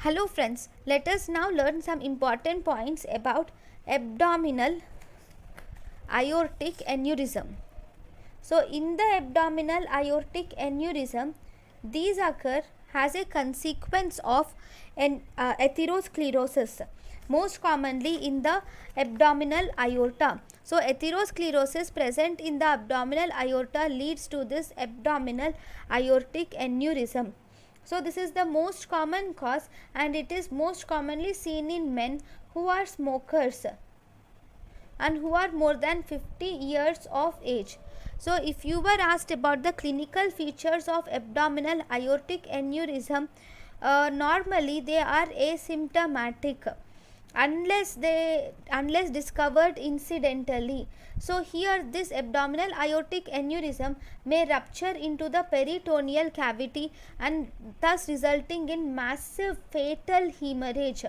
Hello friends, let us now learn some important points about abdominal aortic aneurysm. So in the abdominal aortic aneurysm, these occur as a consequence of an atherosclerosis, most commonly in the abdominal aorta. So atherosclerosis present in the abdominal aorta leads to this abdominal aortic aneurysm. So this is the most common cause, and it is most commonly seen in men who are smokers and who are more than 50 years of age. So if you were asked about the clinical features of abdominal aortic aneurysm, normally they are asymptomatic unless discovered incidentally. So here this abdominal aortic aneurysm may rupture into the peritoneal cavity and thus resulting in massive fatal hemorrhage.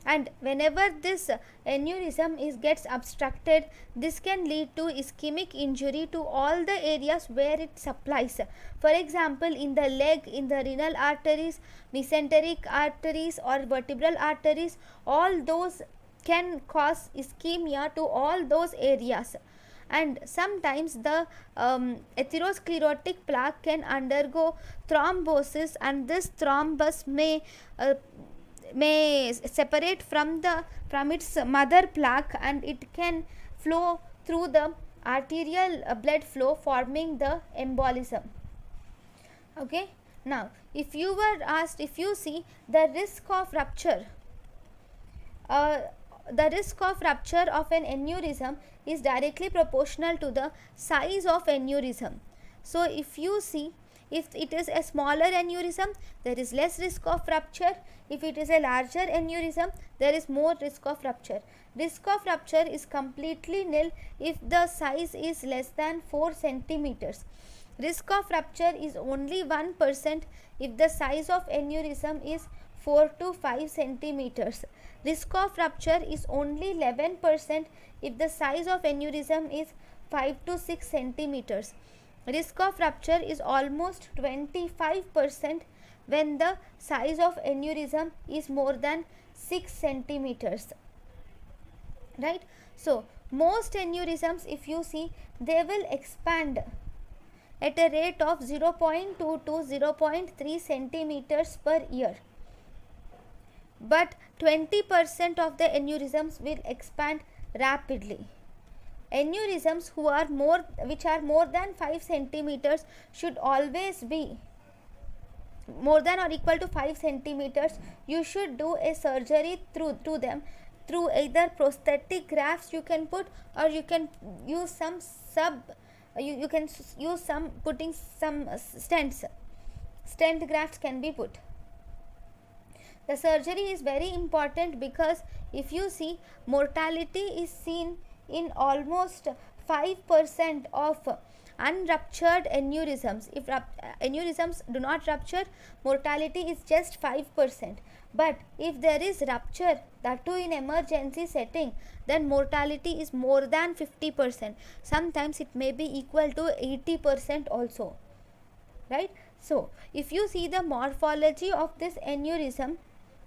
And whenever this aneurysm gets obstructed, this can lead to ischemic injury to all the areas where it supplies. For example, in the leg, in the renal arteries, mesenteric arteries or vertebral arteries, all those can cause ischemia to all those areas. And sometimes the atherosclerotic plaque can undergo thrombosis, and this thrombus may separate from its mother plaque, and it can flow through the arterial blood flow, forming the embolism. Okay, now if you were asked, if you see the risk of rupture, the risk of rupture of an aneurysm is directly proportional to the size of aneurysm. So if you see, if it is a smaller aneurysm, there is less risk of rupture. If it is a larger aneurysm, there is more risk of rupture. Risk of rupture is completely nil if the size is less than 4 centimeters. Risk of rupture is only 1% if the size of aneurysm is 4 to 5 centimeters. Risk of rupture is only 11% if the size of aneurysm is 5 to 6 centimeters. Risk of rupture is almost 25% when the size of aneurysm is more than 6 centimeters. Right? So most aneurysms, if you see, they will expand at a rate of 0.2 to 0.3 centimeters per year. But 20% of the aneurysms will expand rapidly. Aneurysms which are more than 5 centimeters should always be more than or equal to 5 centimeters. You should do a surgery to them through either prosthetic grafts you can put, or you can use some putting some stents. Stent grafts can be put. The surgery is very important because if you see, mortality is seen in almost 5% of unruptured aneurysms. If aneurysms do not rupture, mortality is just 5%. But if there is rupture, that too in emergency setting, then mortality is more than 50%. Sometimes it may be equal to 80% also. Right? So if you see the morphology of this aneurysm,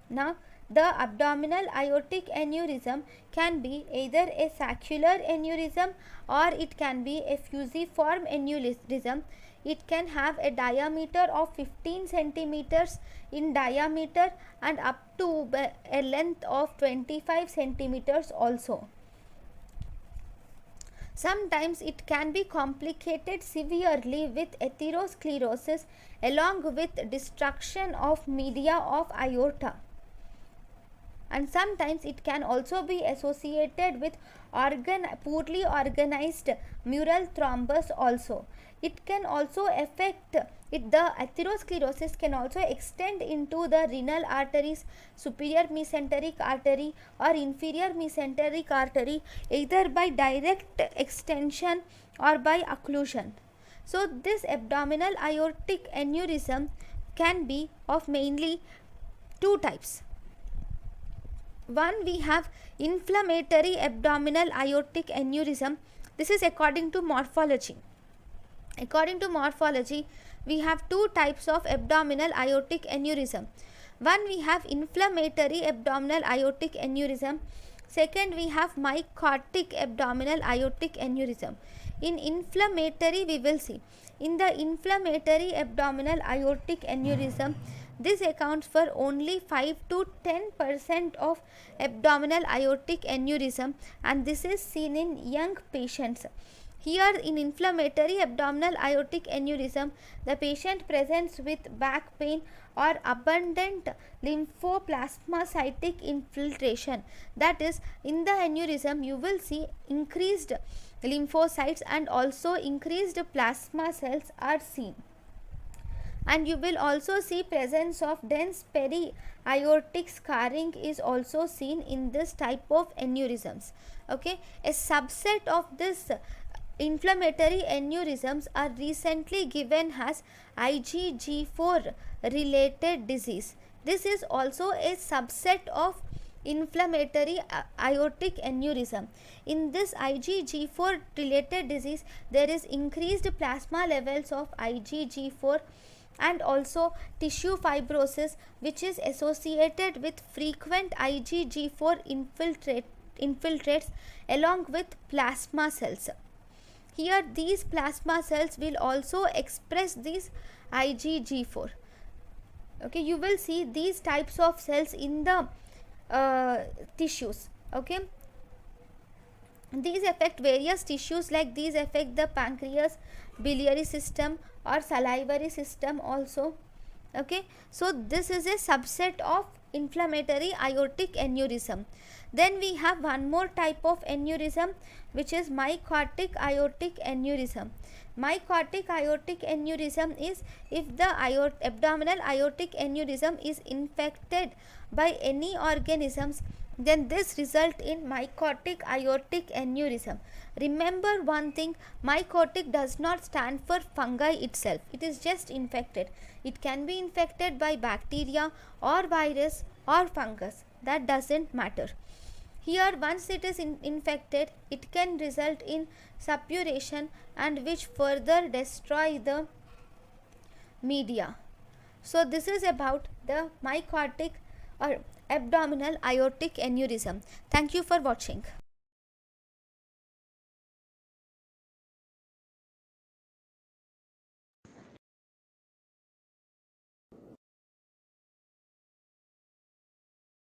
now the abdominal aortic aneurysm can be either a saccular aneurysm or it can be a fusiform aneurysm. It can have a diameter of 15 centimeters in diameter and up to a length of 25 centimeters also. Sometimes it can be complicated severely with atherosclerosis along with destruction of media of aorta. And sometimes it can also be associated with poorly organized mural thrombus also. It can also affect the atherosclerosis can also extend into the renal arteries, superior mesenteric artery or inferior mesenteric artery, either by direct extension or by occlusion. So this abdominal aortic aneurysm can be of mainly two types. One, we have inflammatory abdominal aortic aneurysm. This is according to morphology. According to morphology, we have two types of abdominal aortic aneurysm. One, we have inflammatory abdominal aortic aneurysm. Second, we have mycotic abdominal aortic aneurysm. In inflammatory, we will see, in the inflammatory abdominal aortic aneurysm, this accounts for only 5 to 10% of abdominal aortic aneurysm, and this is seen in young patients. Here, in inflammatory abdominal aortic aneurysm, the patient presents with back pain or abundant lymphoplasmacytic infiltration. That is, in the aneurysm, you will see increased lymphocytes and also increased plasma cells are seen. And you will also see presence of dense peri-aortic scarring is also seen in this type of aneurysms. Okay, a subset of this inflammatory aneurysms are recently given as IgG4 related disease. This is also a subset of inflammatory aortic aneurysm. In this IgG4 related disease, there is increased plasma levels of IgG4 and also tissue fibrosis, which is associated with frequent IgG4 infiltrates along with plasma cells. Here, these plasma cells will also express these IgG4. Okay, you will see these types of cells in the tissues. Okay, these affect various tissues, like these affect the pancreas, biliary system or salivary system also. Okay, so this is a subset of inflammatory aortic aneurysm. Then we have one more type of aneurysm, which is mycotic aortic aneurysm. Mycotic aortic aneurysm is if the abdominal aortic aneurysm is infected by any organisms, then this result in mycotic aortic aneurysm. Remember one thing, mycotic does not stand for fungi itself, it is just infected. It can be infected by bacteria or virus or fungus, that doesn't matter. Here, once it is infected, it can result in suppuration and which further destroy the media. So this is about the mycotic or abdominal aortic aneurysm. Thank you for watching.